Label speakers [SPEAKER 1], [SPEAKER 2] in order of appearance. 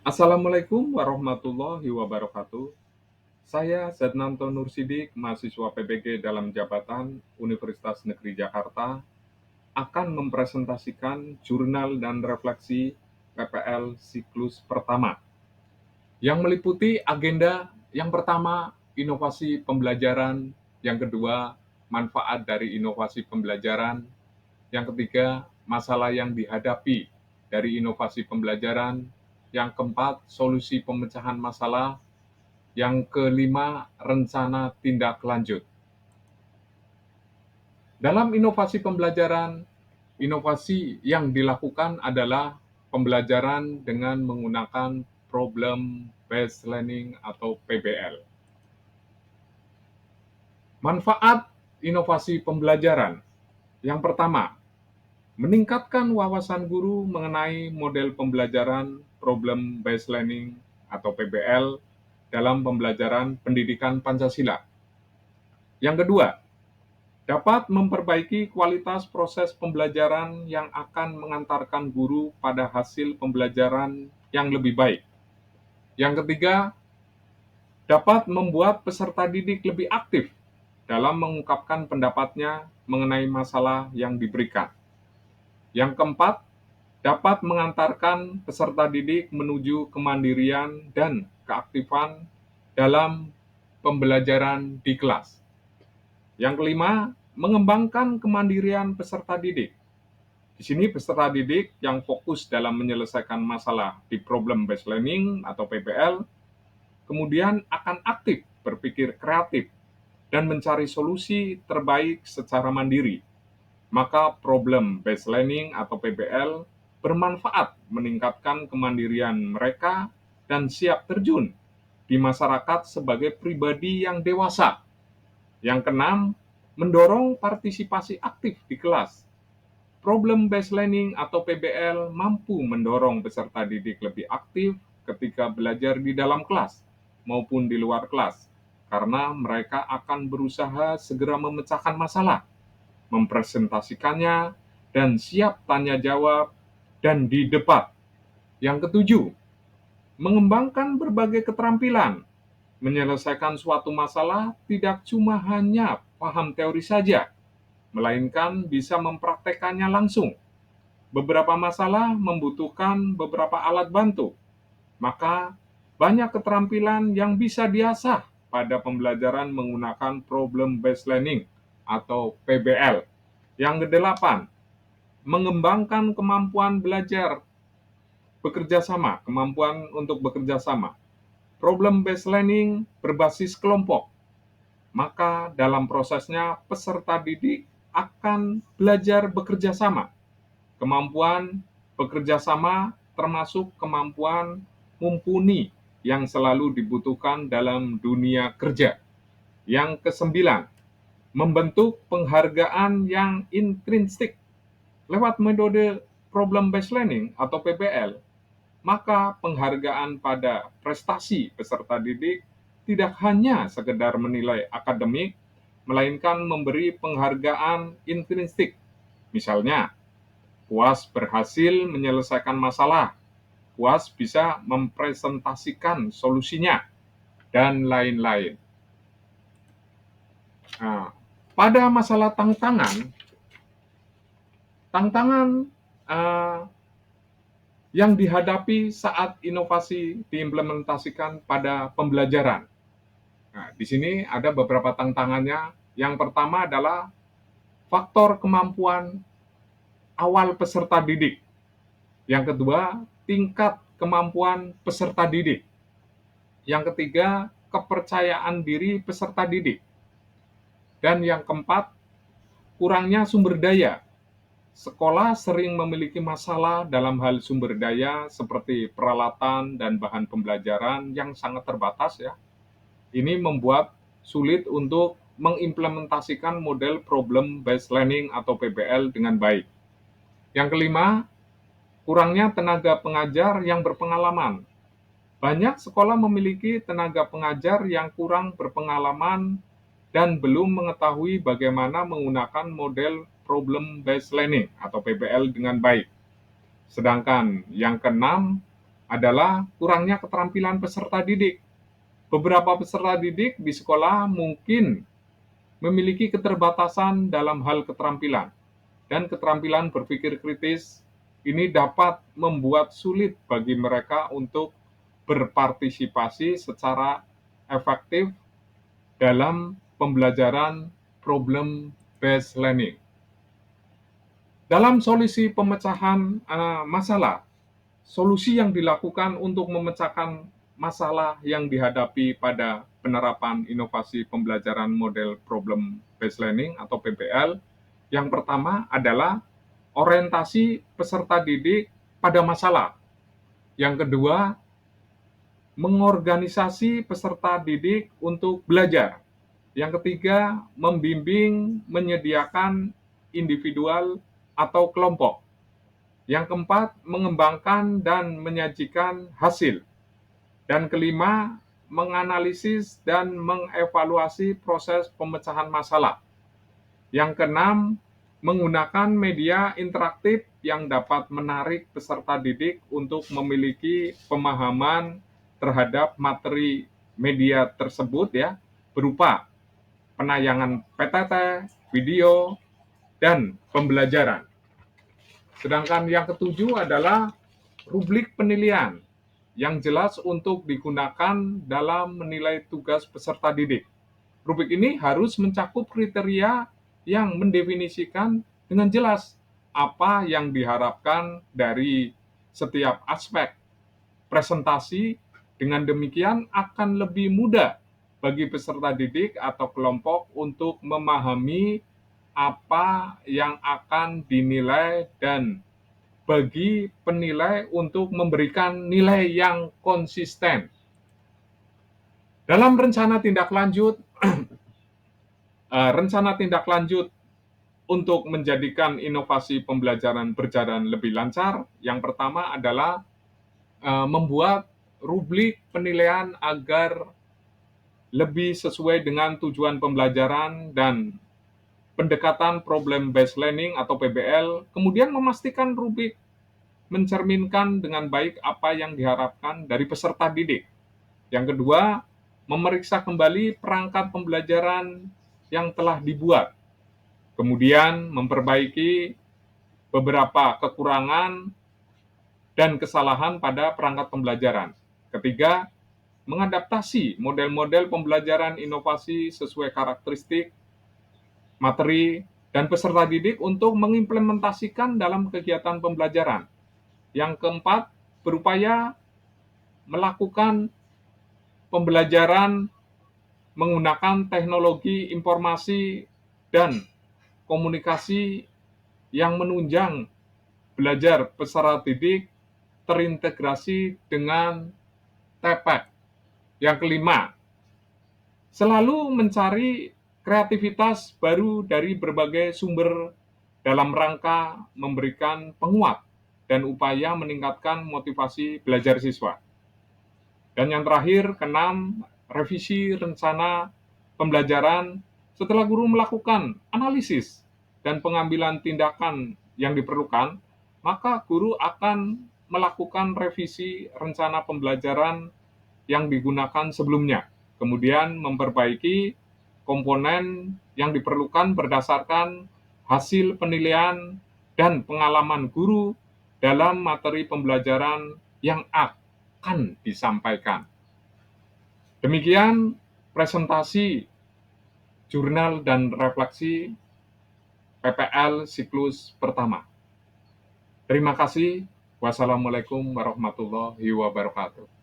[SPEAKER 1] Assalamualaikum warahmatullahi wabarakatuh. Saya Zadnanto Nursidik, mahasiswa PBG dalam jabatan Universitas Negeri Jakarta, akan mempresentasikan jurnal dan refleksi PPL siklus pertama yang meliputi agenda yang pertama, inovasi pembelajaran, yang kedua, manfaat dari inovasi pembelajaran, yang ketiga, masalah yang dihadapi dari inovasi pembelajaran, yang keempat, solusi pemecahan masalah, yang kelima, rencana tindak lanjut. Dalam inovasi pembelajaran, inovasi yang dilakukan adalah pembelajaran dengan menggunakan problem based learning atau PBL. Manfaat inovasi pembelajaran. Yang pertama, meningkatkan wawasan guru mengenai model pembelajaran problem based learning atau PBL dalam pembelajaran pendidikan Pancasila. Yang kedua, dapat memperbaiki kualitas proses pembelajaran yang akan mengantarkan guru pada hasil pembelajaran yang lebih baik. Yang ketiga, dapat membuat peserta didik lebih aktif dalam mengungkapkan pendapatnya mengenai masalah yang diberikan. Yang keempat, dapat mengantarkan peserta didik menuju kemandirian dan keaktifan dalam pembelajaran di kelas. Yang kelima, mengembangkan kemandirian peserta didik. Di sini peserta didik yang fokus dalam menyelesaikan masalah di problem based learning atau PBL, kemudian akan aktif berpikir kreatif dan mencari solusi terbaik secara mandiri. Maka problem based learning atau PBL bermanfaat meningkatkan kemandirian mereka dan siap terjun di masyarakat sebagai pribadi yang dewasa. Yang keenam, mendorong partisipasi aktif di kelas. Problem based learning atau PBL mampu mendorong peserta didik lebih aktif ketika belajar di dalam kelas maupun di luar kelas, karena mereka akan berusaha segera memecahkan masalah, mempresentasikannya, dan siap tanya jawab dan didebat. Yang ketujuh, mengembangkan berbagai keterampilan. Menyelesaikan suatu masalah tidak cuma hanya paham teori saja, melainkan bisa mempraktekannya langsung. Beberapa masalah membutuhkan beberapa alat bantu, maka banyak keterampilan yang bisa diasah pada pembelajaran menggunakan problem based learning atau PBL. Yang kedelapan, mengembangkan kemampuan belajar bekerja sama, kemampuan untuk bekerja sama. Problem based learning berbasis kelompok, maka dalam prosesnya peserta didik akan belajar bekerja sama. Kemampuan bekerja sama termasuk kemampuan mumpuni yang selalu dibutuhkan dalam dunia kerja. Yang kesembilan, membentuk penghargaan yang intrinsik lewat metode problem based learning atau PBL. Maka penghargaan pada prestasi peserta didik tidak hanya sekedar menilai akademik, melainkan memberi penghargaan intrinsik. Misalnya, puas berhasil menyelesaikan masalah, puas bisa mempresentasikan solusinya, dan lain-lain. Nah, pada masalah tantangan uh, yang dihadapi saat inovasi diimplementasikan pada pembelajaran. Nah, di sini ada beberapa tantangannya. Yang pertama adalah faktor kemampuan awal peserta didik. Yang kedua, tingkat kemampuan peserta didik. Yang ketiga, kepercayaan diri peserta didik. Dan yang keempat, kurangnya sumber daya. Sekolah sering memiliki masalah dalam hal sumber daya seperti peralatan dan bahan pembelajaran yang sangat terbatas ya. Ini membuat sulit untuk mengimplementasikan model problem based learning atau PBL dengan baik. Yang kelima, kurangnya tenaga pengajar yang berpengalaman. Banyak sekolah memiliki tenaga pengajar yang kurang berpengalaman dan belum mengetahui bagaimana menggunakan model problem based learning atau PBL dengan baik. Sedangkan yang keenam adalah kurangnya keterampilan peserta didik. Beberapa peserta didik di sekolah mungkin memiliki keterbatasan dalam hal keterampilan, dan keterampilan berpikir kritis ini dapat membuat sulit bagi mereka untuk berpartisipasi secara efektif dalam pembelajaran problem based learning. Dalam solusi pemecahan masalah, solusi yang dilakukan untuk memecahkan masalah yang dihadapi pada penerapan inovasi pembelajaran model problem based learning atau PBL, yang pertama adalah orientasi peserta didik pada masalah. Yang kedua, mengorganisasi peserta didik untuk belajar. Yang ketiga, membimbing menyediakan individual atau kelompok. Yang keempat, mengembangkan dan menyajikan hasil. Dan kelima, menganalisis dan mengevaluasi proses pemecahan masalah. Yang keenam, menggunakan media interaktif yang dapat menarik peserta didik untuk memiliki pemahaman terhadap materi media tersebut ya, berupa penayangan PTT, video, dan pembelajaran. Sedangkan yang ketujuh adalah rubrik penilaian yang jelas untuk digunakan dalam menilai tugas peserta didik. Rubrik ini harus mencakup kriteria yang mendefinisikan dengan jelas apa yang diharapkan dari setiap aspek presentasi. Dengan demikian akan lebih mudah bagi peserta didik atau kelompok untuk memahami apa yang akan dinilai dan bagi penilai untuk memberikan nilai yang konsisten. Dalam rencana tindak lanjut untuk menjadikan inovasi pembelajaran berjalan lebih lancar, yang pertama adalah membuat rubrik penilaian agar lebih sesuai dengan tujuan pembelajaran dan pendekatan problem based learning atau PBL, kemudian memastikan rubrik mencerminkan dengan baik apa yang diharapkan dari peserta didik. Yang kedua, memeriksa kembali perangkat pembelajaran yang telah dibuat, kemudian memperbaiki beberapa kekurangan dan kesalahan pada perangkat pembelajaran. Ketiga, mengadaptasi model-model pembelajaran inovasi sesuai karakteristik, materi, dan peserta didik untuk mengimplementasikan dalam kegiatan pembelajaran. Yang keempat, berupaya melakukan pembelajaran menggunakan teknologi informasi dan komunikasi yang menunjang belajar peserta didik terintegrasi dengan TPEK. Yang kelima, selalu mencari kreativitas baru dari berbagai sumber dalam rangka memberikan penguat dan upaya meningkatkan motivasi belajar siswa. Dan yang terakhir, keenam, revisi rencana pembelajaran setelah guru melakukan analisis dan pengambilan tindakan yang diperlukan, maka guru akan melakukan revisi rencana pembelajaran yang digunakan sebelumnya, kemudian memperbaiki komponen yang diperlukan berdasarkan hasil penilaian dan pengalaman guru dalam materi pembelajaran yang akan disampaikan. Demikian presentasi jurnal dan refleksi PPL siklus pertama. Terima kasih. Wassalamualaikum warahmatullahi wabarakatuh.